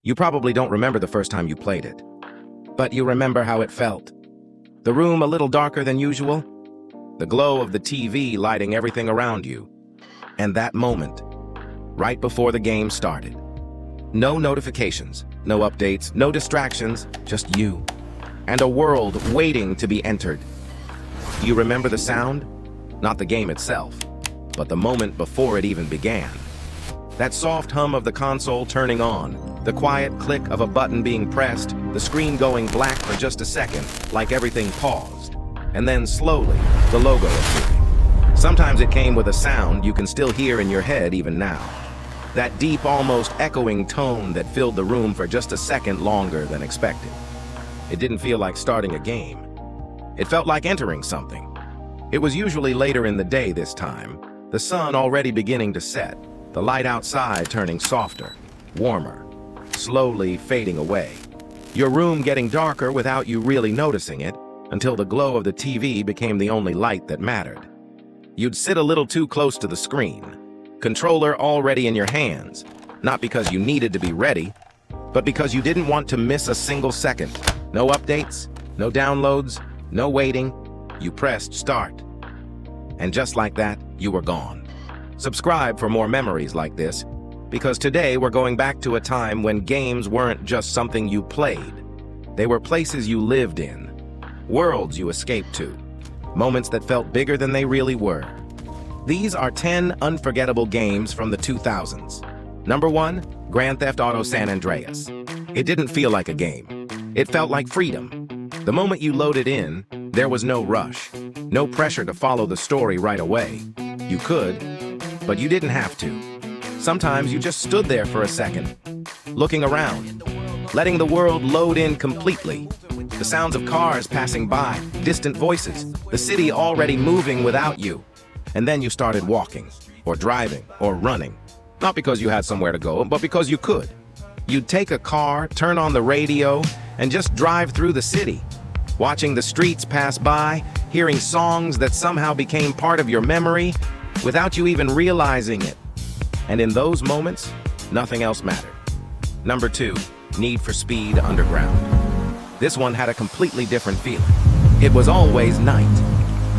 You probably don't remember the first time you played it, but you remember how it felt. The room a little darker than usual, the glow of the TV lighting everything around you, and that moment, right before the game started. No notifications, no updates, no distractions, just you, and a world waiting to be entered. You remember the sound? Not the game itself, but the moment before it even began. That soft hum of the console turning on, the quiet click of a button being pressed, the screen going black for just a second, like everything paused. And then slowly, the logo appearing. Sometimes it came with a sound you can still hear in your head even now. That deep, almost echoing tone that filled the room for just a second longer than expected. It didn't feel like starting a game. It felt like entering something. It was usually later in the day this time, the sun already beginning to set, the light outside turning softer, warmer, slowly fading away. Your room getting darker without you really noticing it, until the glow of the TV became the only light that mattered. You'd sit a little too close to the screen, controller already in your hands, not because you needed to be ready, but because you didn't want to miss a single second. No updates, no downloads, no waiting. You pressed start. And just like that, you were gone. Subscribe for more memories like this, because today we're going back to a time when games weren't just something you played. They were places you lived in, worlds you escaped to, moments that felt bigger than they really were. These are 10 unforgettable games from the 2000s. Number 1, Grand Theft Auto San Andreas. It didn't feel like a game. It felt like freedom. The moment you loaded in, there was no rush, no pressure to follow the story right away. You could, but you didn't have to. Sometimes you just stood there for a second, looking around, letting the world load in completely. The sounds of cars passing by, distant voices, the city already moving without you. And then you started walking, or driving, or running. Not because you had somewhere to go, but because you could. You'd take a car, turn on the radio, and just drive through the city, watching the streets pass by, hearing songs that somehow became part of your memory without you even realizing it. And in those moments, nothing else mattered. Number 2, Need for Speed Underground. This one had a completely different feeling. It was always night.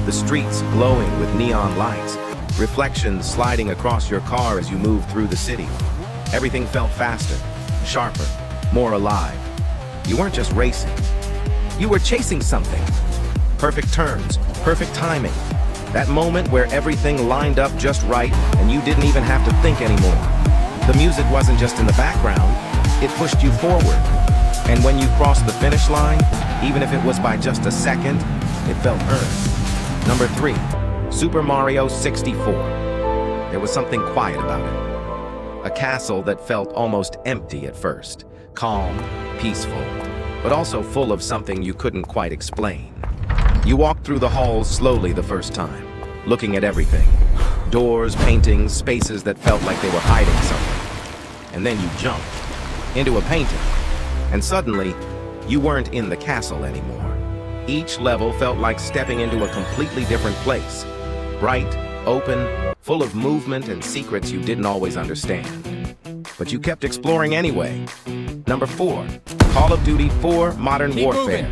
The streets glowing with neon lights, reflections sliding across your car as you moved through the city. Everything felt faster, sharper, more alive. You weren't just racing. You were chasing something. Perfect turns, perfect timing. That moment where everything lined up just right and you didn't even have to think anymore. The music wasn't just in the background, it pushed you forward. And when you crossed the finish line, even if it was by just a second, it felt earned. Number 3, Super Mario 64. There was something quiet about it. A castle that felt almost empty at first, calm, peaceful, but also full of something you couldn't quite explain. You walked through the halls slowly the first time, looking at everything. Doors, paintings, spaces that felt like they were hiding something. And then you jumped into a painting, and suddenly, you weren't in the castle anymore. Each level felt like stepping into a completely different place. Bright, open, full of movement and secrets you didn't always understand. But you kept exploring anyway. Number 4, Call of Duty 4 Modern Warfare.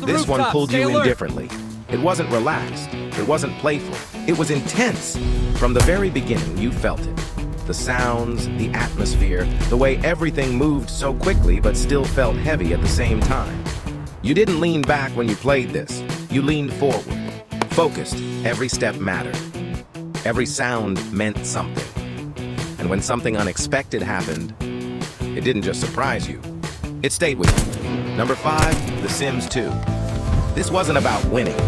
This one pulled you in differently. It wasn't relaxed, it wasn't playful, it was intense. From the very beginning, you felt it. The sounds, the atmosphere, the way everything moved so quickly but still felt heavy at the same time. You didn't lean back when you played this. You leaned forward, focused. Every step mattered. Every sound meant something. And when something unexpected happened, it didn't just surprise you. It stayed with you. Number 5, The Sims 2. This wasn't about winning.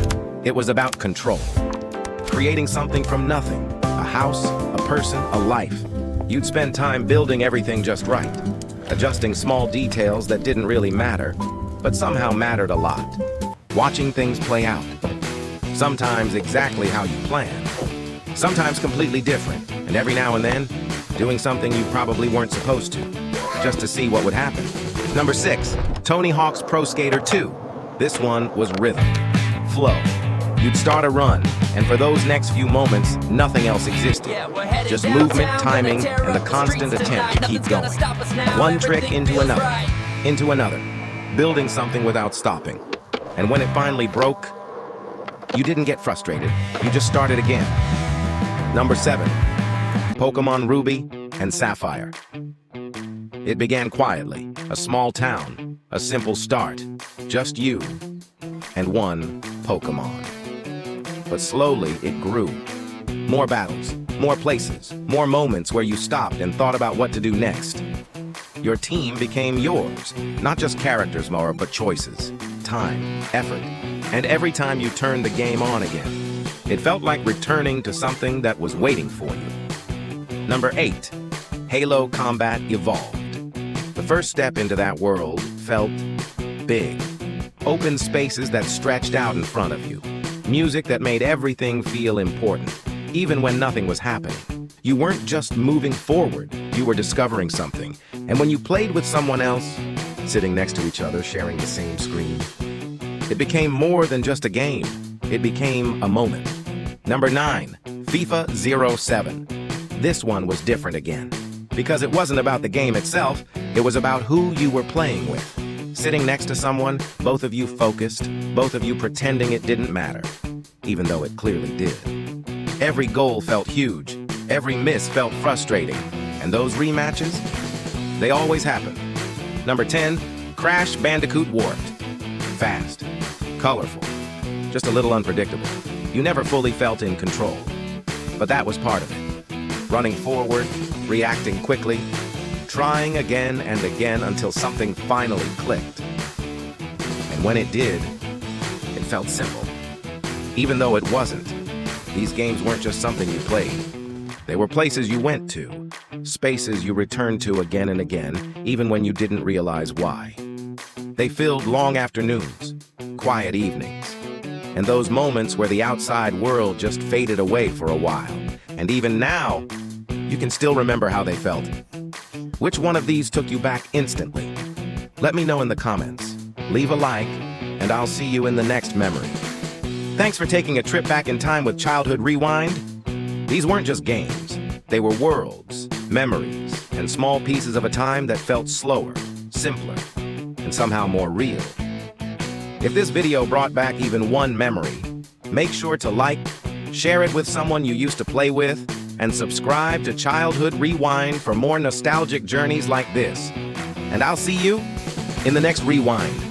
It was about control. Creating something from nothing. A house, a person, a life. You'd spend time building everything just right, adjusting small details that didn't really matter, but somehow mattered a lot. Watching things play out. Sometimes exactly how you planned. Sometimes completely different. And every now and then, doing something you probably weren't supposed to, just to see what would happen. Number 6, Tony Hawk's Pro Skater 2. This one was rhythm, flow. You'd start a run, And for those next few moments, nothing else existed. Just movement, timing, and the constant attempt to keep going. One trick into another, building something without stopping. And when it finally broke, you didn't get frustrated. You just started again. Number 7, Pokemon Ruby and Sapphire. It began quietly, a small town, a simple start, just you and one Pokemon. But slowly it grew. More battles, more places, more moments where you stopped and thought about what to do next. Your team became yours, not just characters more, but choices, time, effort, and every time you turned the game on again, it felt like returning to something that was waiting for you. Number 8, Halo Combat Evolved. The first step into that world felt big. Open spaces that stretched out in front of you. Music that made everything feel important, even when nothing was happening. You weren't just moving forward, you were discovering something. And when you played with someone else, sitting next to each other, sharing the same screen, it became more than just a game. It became a moment. Number 9, FIFA 07. This one was different again. Because it wasn't about the game itself, it was about who you were playing with. Sitting next to someone, both of you focused, both of you pretending it didn't matter, even though it clearly did. Every goal felt huge, every miss felt frustrating, and those rematches, they always happen. Number 10, Crash Bandicoot Warped. Fast, colorful, just a little unpredictable. You never fully felt in control, but that was part of it. Running forward, reacting quickly, trying again and again until something finally clicked. And when it did, it felt simple. Even though it wasn't, these games weren't just something you played. They were places you went to, spaces you returned to again and again, even when you didn't realize why. They filled long afternoons, quiet evenings, and those moments where the outside world just faded away for a while. And even now, you can still remember how they felt. Which one of these took you back instantly? Let me know in the comments. Leave a like, and I'll see you in the next memory. Thanks for taking a trip back in time with Childhood Rewind. These weren't just games. They were worlds, memories, and small pieces of a time that felt slower, simpler, and somehow more real. If this video brought back even one memory, make sure to like, share it with someone you used to play with, and subscribe to Childhood Rewind for more nostalgic journeys like this. And I'll see you in the next Rewind.